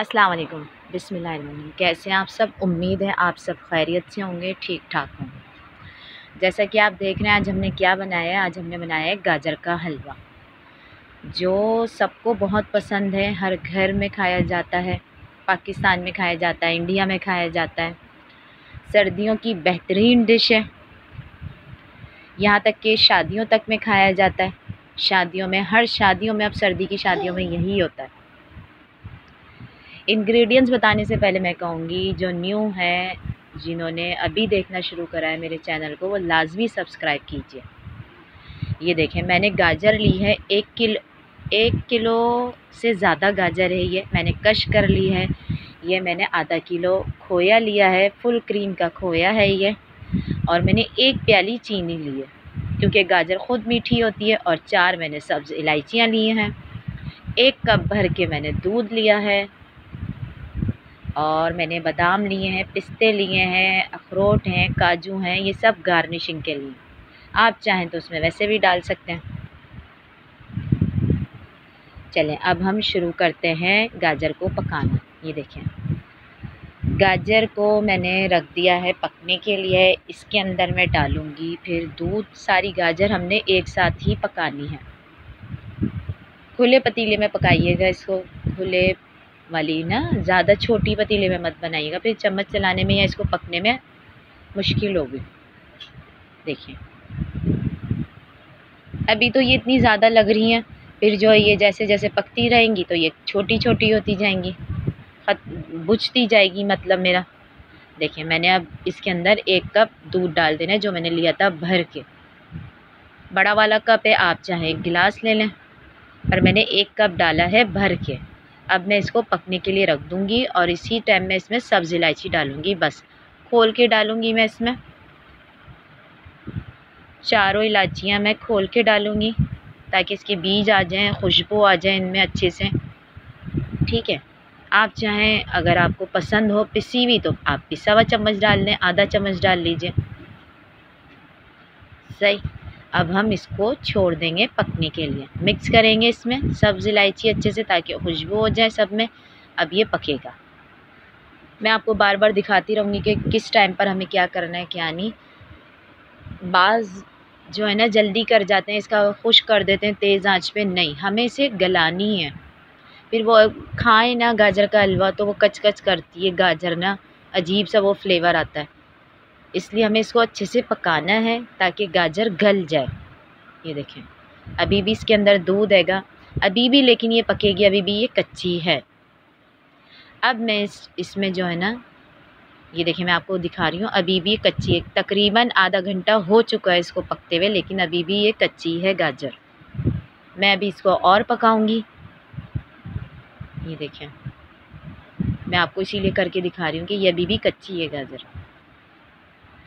अस्सलाम वालेकुम। बिस्मिल्लाहिर्रहमानिर्रहीम। कैसे हैं आप सब? उम्मीद है आप सब खैरियत से होंगे, ठीक ठाक होंगे। जैसा कि आप देख रहे हैं आज हमने क्या बनाया है। आज हमने बनाया है गाजर का हलवा, जो सबको बहुत पसंद है। हर घर में खाया जाता है, पाकिस्तान में खाया जाता है, इंडिया में खाया जाता है। सर्दियों की बेहतरीन डिश है। यहाँ तक कि शादियों तक में खाया जाता है। शादियों में, हर शादियों में, अब सर्दी की शादियों में यही होता है। इंग्रेडिएंट्स बताने से पहले मैं कहूँगी, जो न्यू है, जिन्होंने अभी देखना शुरू करा है मेरे चैनल को, वो लाजमी सब्सक्राइब कीजिए। ये देखें, मैंने गाजर ली है 1 किलो से ज़्यादा गाजर है। ये मैंने कश कर ली है। ये मैंने आधा किलो खोया लिया है, फुल क्रीम का खोया है ये। और मैंने 1 प्याली चीनी ली है, क्योंकि गाजर ख़ुद मीठी होती है। और 4 मैंने सब्ज़ इलायचियाँ ली हैं। 1 कप भर के मैंने दूध लिया है। और मैंने बादाम लिए हैं, पिस्ते लिए हैं, अखरोट हैं, काजू हैं। ये सब गार्निशिंग के लिए, आप चाहें तो उसमें वैसे भी डाल सकते हैं। चलें अब हम शुरू करते हैं गाजर को पकाना। ये देखें, गाजर को मैंने रख दिया है पकने के लिए। इसके अंदर मैं डालूँगी फिर दूध। सारी गाजर हमने एक साथ ही पकानी है। खुले पतीले में पकाइएगा इसको, खुले वाली ना, ज़्यादा छोटी पतीले में मत बनाइएगा, फिर चम्मच चलाने में या इसको पकने में मुश्किल होगी। देखिए, अभी तो ये इतनी ज़्यादा लग रही हैं, फिर जो है ये जैसे जैसे पकती रहेंगी तो ये छोटी छोटी होती जाएंगी, बुझती जाएगी मतलब मेरा। देखिए, मैंने अब इसके अंदर 1 कप दूध डाल देना है, जो मैंने लिया था भर के। बड़ा वाला कप है, आप चाहे 1 गिलास ले लें, पर मैंने 1 कप डाला है भर के। अब मैं इसको पकने के लिए रख दूँगी और इसी टाइम में इसमें सब्ज़ इलायची डालूँगी। बस खोल के डालूँगी मैं इसमें, चारों इलायचियाँ मैं खोल के डालूँगी, ताकि इसके बीज आ जाएं, खुशबू आ जाए इनमें अच्छे से। ठीक है, आप चाहें, अगर आपको पसंद हो पिसी हुई, तो आप पिसा हुआ चम्मच डाल लें, आधा चम्मच डाल लीजिए। सही। अब हम इसको छोड़ देंगे पकने के लिए। मिक्स करेंगे इसमें सब्ज़ इलायची अच्छे से, ताकि खुशबू हो जाए सब में। अब ये पकेगा। मैं आपको बार बार दिखाती रहूँगी कि किस टाइम पर हमें क्या करना है, क्या नहीं। बाज़ जो है ना जल्दी कर जाते हैं, इसका खुश्क कर देते हैं तेज़ आंच पे। नहीं, हमें इसे गलानी है। फिर वो खाएं ना गाजर का हलवा तो वो कच कच करती है गाजर ना, अजीब सा वो फ्लेवर आता है। इसलिए हमें इसको अच्छे से पकाना है ताकि गाजर गल जाए। ये देखें, अभी भी इसके अंदर दूध हैगा, अभी भी, लेकिन ये पकेगी, अभी भी ये कच्ची है। अब मैं इसमें जो है ना, ये देखिए मैं आपको दिखा रही हूँ, अभी भी कच्ची है। तकरीबन आधा घंटा हो चुका है इसको पकते हुए, लेकिन अभी भी ये कच्ची है गाजर। मैं अभी इसको और पकाऊंगी। ये देखें, मैं आपको इसीलिए करके दिखा रही हूँ कि ये अभी भी कच्ची है गाजर।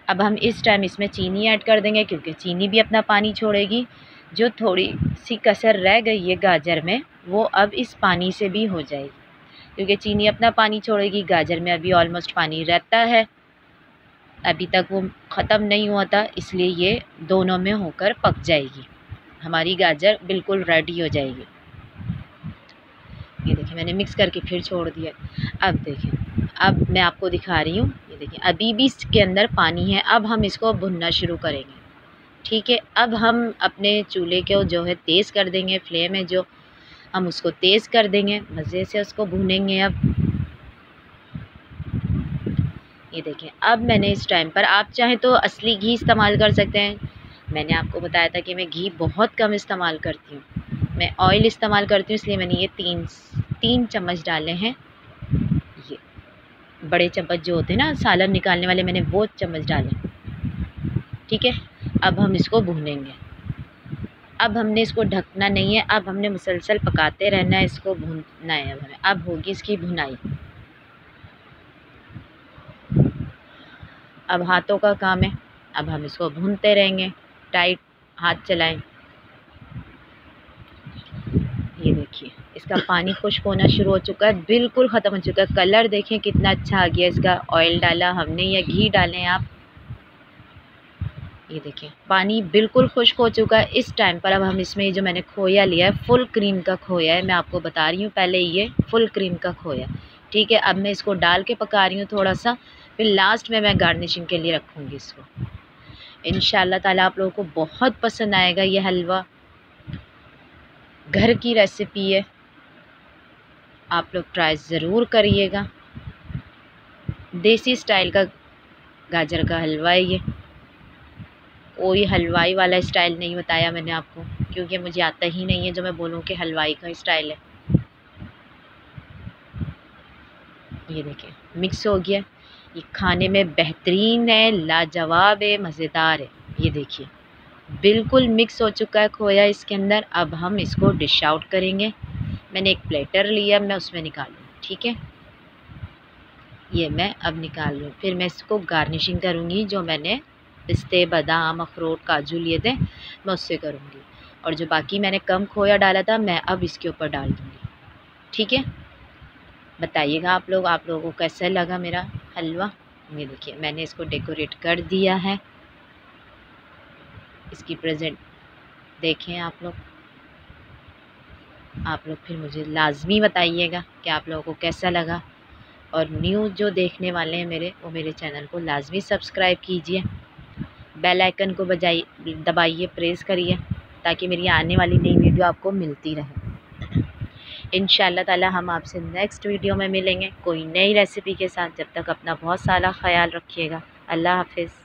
अब हम इस टाइम इसमें चीनी ऐड कर देंगे, क्योंकि चीनी भी अपना पानी छोड़ेगी। जो थोड़ी सी कसर रह गई है गाजर में, वो अब इस पानी से भी हो जाएगी, क्योंकि चीनी अपना पानी छोड़ेगी। गाजर में अभी ऑलमोस्ट पानी रहता है, अभी तक वो ख़त्म नहीं हुआ था, इसलिए ये दोनों में होकर पक जाएगी। हमारी गाजर बिल्कुल रेडी हो जाएगी। ये देखिए, मैंने मिक्स करके फिर छोड़ दिया। अब देखिए, अब मैं आपको दिखा रही हूँ। ये देखिए, अभी भी इसके अंदर पानी है। अब हम इसको भुनना शुरू करेंगे। ठीक है, अब हम अपने चूल्हे को जो है तेज़ कर देंगे, फ्लेम है जो, हम उसको तेज़ कर देंगे, मज़े से उसको भूनेंगे। अब ये देखें, अब मैंने इस टाइम पर, आप चाहें तो असली घी इस्तेमाल कर सकते हैं। मैंने आपको बताया था कि मैं घी बहुत कम इस्तेमाल करती हूँ, मैं ऑयल इस्तेमाल करती हूँ, इसलिए मैंने ये 3 चम्मच डाले हैं। ये बड़े चम्मच जो होते हैं ना सालन निकालने वाले, मैंने वो चम्मच डाले। ठीक है, अब हम इसको भूनेंगे। अब हमने इसको ढकना नहीं है, अब हमने मुसलसल पकाते रहना है, इसको भूनना है। अब हमें, अब होगी इसकी भुनाई। अब हाथों का काम है, अब हम इसको भूनते रहेंगे, टाइट हाथ चलाएं। ये देखिए, इसका पानी खुश्क होना शुरू हो चुका है, बिल्कुल ख़त्म हो चुका है। कलर देखें कितना अच्छा आ गया इसका। ऑयल डाला हमने या घी डालें आप। ये देखिए, पानी बिल्कुल खुश्क हो चुका है। इस टाइम पर अब हम इसमें जो मैंने खोया लिया है, फुल क्रीम का खोया है, मैं आपको बता रही हूँ पहले, ये फुल क्रीम का खोया। ठीक है, अब मैं इसको डाल के पका रही हूँ थोड़ा सा, फिर लास्ट में मैं गार्निशिंग के लिए रखूँगी इसको। इंशाल्लाह ताला आप लोगों को बहुत पसंद आएगा ये हलवा। घर की रेसिपी है, आप लोग ट्राई ज़रूर करिएगा। देसी स्टाइल का गाजर का हलवा है ये, कोई हलवाई वाला स्टाइल नहीं बताया मैंने आपको, क्योंकि मुझे आता ही नहीं है जो मैं बोलूँ कि हलवाई का स्टाइल है। ये देखिए मिक्स हो गया, ये खाने में बेहतरीन है, लाजवाब है, मज़ेदार है। ये देखिए बिल्कुल मिक्स हो चुका है खोया इसके अंदर। अब हम इसको डिश आउट करेंगे। मैंने एक प्लेटर लिया, मैं उसमें निकालूँ। ठीक है, ये मैं अब निकाल लूँ, फिर मैं इसको गार्निशिंग करूँगी। जो मैंने पिस्ते, बादाम, अखरोट, काजू लिए थे मैं उससे करूँगी, और जो बाकी मैंने कम खोया डाला था मैं अब इसके ऊपर डाल दूँगी। ठीक है, बताइएगा आप लोगों को कैसा लगा मेरा हलवा। ये देखिए मैंने इसको डेकोरेट कर दिया है, इसकी प्रेजेंट देखें आप लोग फिर मुझे लाजमी बताइएगा कि आप लोगों को कैसा लगा। और न्यू जो देखने वाले हैं मेरे, वो मेरे चैनल को लाजमी सब्सक्राइब कीजिए, बेल आइकन को दबाइए, प्रेस करिए, ताकि मेरी आने वाली नई वीडियो आपको मिलती रहे। इंशाल्लाह ताला हम आपसे नेक्स्ट वीडियो में मिलेंगे कोई नई रेसिपी के साथ। जब तक अपना बहुत सारा ख्याल रखिएगा। अल्लाह हाफिज़।